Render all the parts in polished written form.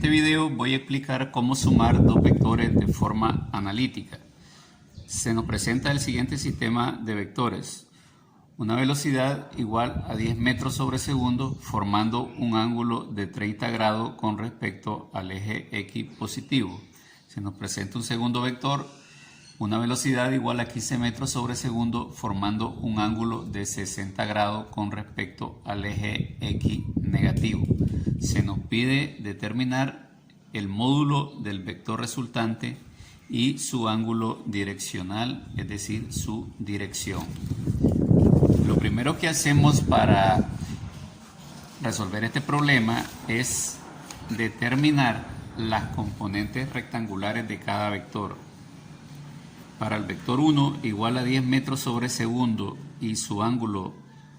siguiente video voy a explicar cómo sumar dos vectores de forma analítica. Se nos presenta el siguiente sistema de vectores. Una velocidad igual a 10 metros sobre segundo formando un ángulo de 30 grados con respecto al eje X positivo. Se nos presenta un segundo vector, una velocidad igual a 15 metros sobre segundo formando un ángulo de 60 grados con respecto al eje X negativo. Se nos pide determinar el módulo del vector resultante y su ángulo direccional, es decir, su dirección. Lo primero que hacemos para resolver este problema es determinar las componentes rectangulares de cada vector. Para el vector 1 igual a 10 metros sobre segundo y su ángulo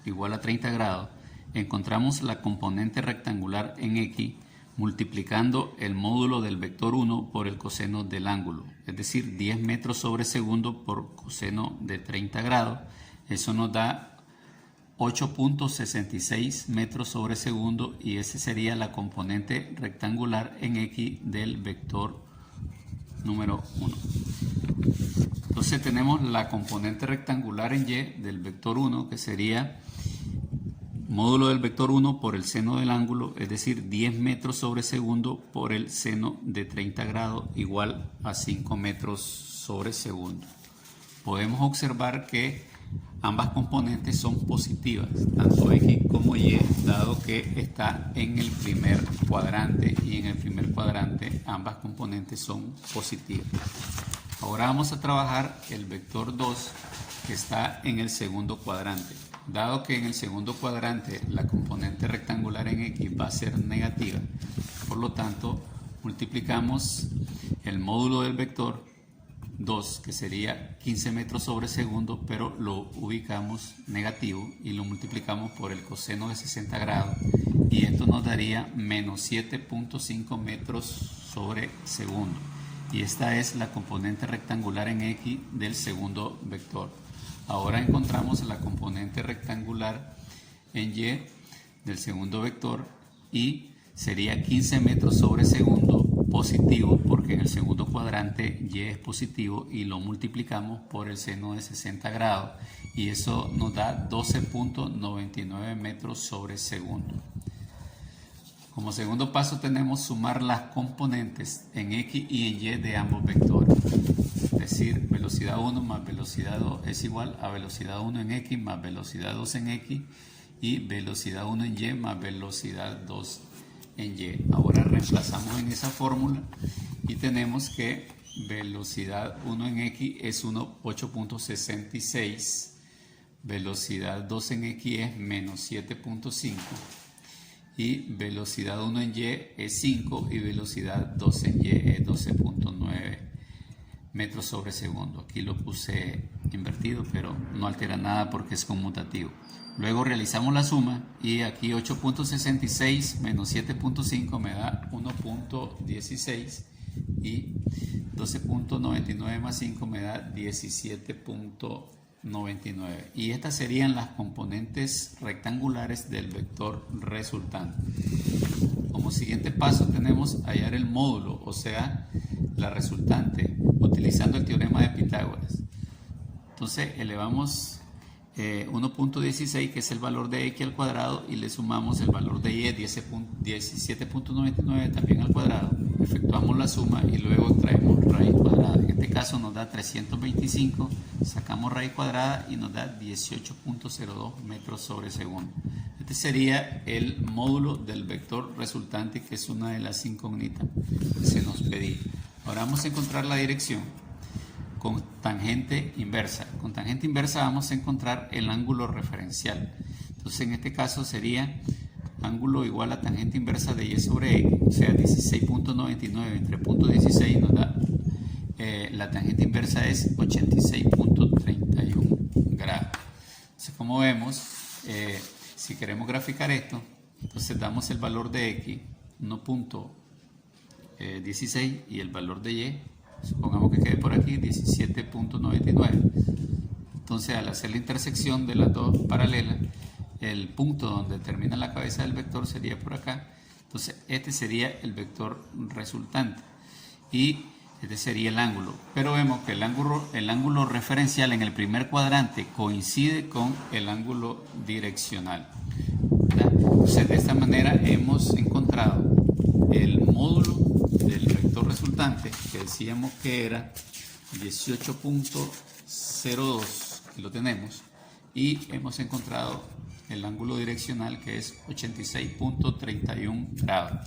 igual a 30 grados, encontramos la componente rectangular en X multiplicando el módulo del vector 1 por el coseno del ángulo, es decir, 10 metros sobre segundo por coseno de 30 grados. Eso nos da 8.66 metros sobre segundo y esa sería la componente rectangular en X del vector número 1. Entonces tenemos la componente rectangular en Y del vector 1 que sería módulo del vector 1 por el seno del ángulo, es decir, 10 metros sobre segundo por el seno de 30 grados igual a 5 metros sobre segundo. Podemos observar que ambas componentes son positivas, tanto X como Y, dado que está en el primer cuadrante y en el primer cuadrante ambas componentes son positivas. Ahora vamos a trabajar el vector 2 que está en el segundo cuadrante. Dado que en el segundo cuadrante la componente rectangular en X va a ser negativa, por lo tanto multiplicamos el módulo del vector 2, que sería 15 metros sobre segundo, pero lo ubicamos negativo y lo multiplicamos por el coseno de 60 grados y esto nos daría menos 7.5 metros sobre segundo. Y esta es la componente rectangular en X del segundo vector. Ahora encontramos la componente rectangular en Y del segundo vector y sería 15 metros sobre segundo positivo porque en el segundo cuadrante Y es positivo y lo multiplicamos por el seno de 60 grados y eso nos da 12.99 metros sobre segundo. Como segundo paso tenemos sumar las componentes en X y en Y de ambos vectores. Es decir, velocidad 1 más velocidad 2 es igual a velocidad 1 en X más velocidad 2 en X y velocidad 1 en Y más velocidad 2 en Y. Ahora reemplazamos en esa fórmula y tenemos que velocidad 1 en X es 8.66, velocidad 2 en X es menos 7.5 y velocidad 1 en Y es 5 y velocidad 2 en Y es 12.9 metros sobre segundo. Aquí lo puse invertido, pero no altera nada porque es conmutativo. Luego realizamos la suma y aquí 8.66 menos 7.5 me da 1.16 y 12.99 más 5 me da 17.99. Y estas serían las componentes rectangulares del vector resultante. Como siguiente paso tenemos hallar el módulo, o sea, la resultante, utilizando el teorema de Pitágoras. Entonces elevamos 1.16, que es el valor de X al cuadrado, y le sumamos el valor de Y, 17.99 también al cuadrado. Efectuamos la suma y luego extraemos raíz cuadrada. En este caso nos da 325, sacamos raíz cuadrada y nos da 18.02 metros sobre segundo. Este sería el módulo del vector resultante, que es una de las incógnitas que se nos pedía. Ahora vamos a encontrar la dirección con tangente inversa. Con tangente inversa vamos a encontrar el ángulo referencial. Entonces en este caso sería ángulo igual a tangente inversa de Y sobre X, o sea 16.99 entre punto 16 nos da, la tangente inversa es 86.31 grados. Entonces como vemos, si queremos graficar esto, entonces damos el valor de X, 1.16 y el valor de Y, supongamos que quede por aquí 17.99. Entonces al hacer la intersección de las dos paralelas, el punto donde termina la cabeza del vector sería por acá. Entonces este sería el vector resultante y este sería el ángulo. Pero vemos que el ángulo referencial en el primer cuadrante coincide con el ángulo direccional, ¿verdad? Entonces de esta manera hemos encontrado el módulo del vector resultante, que decíamos que era 18.02, que lo tenemos, y hemos encontrado el ángulo direccional, que es 86.31 grados.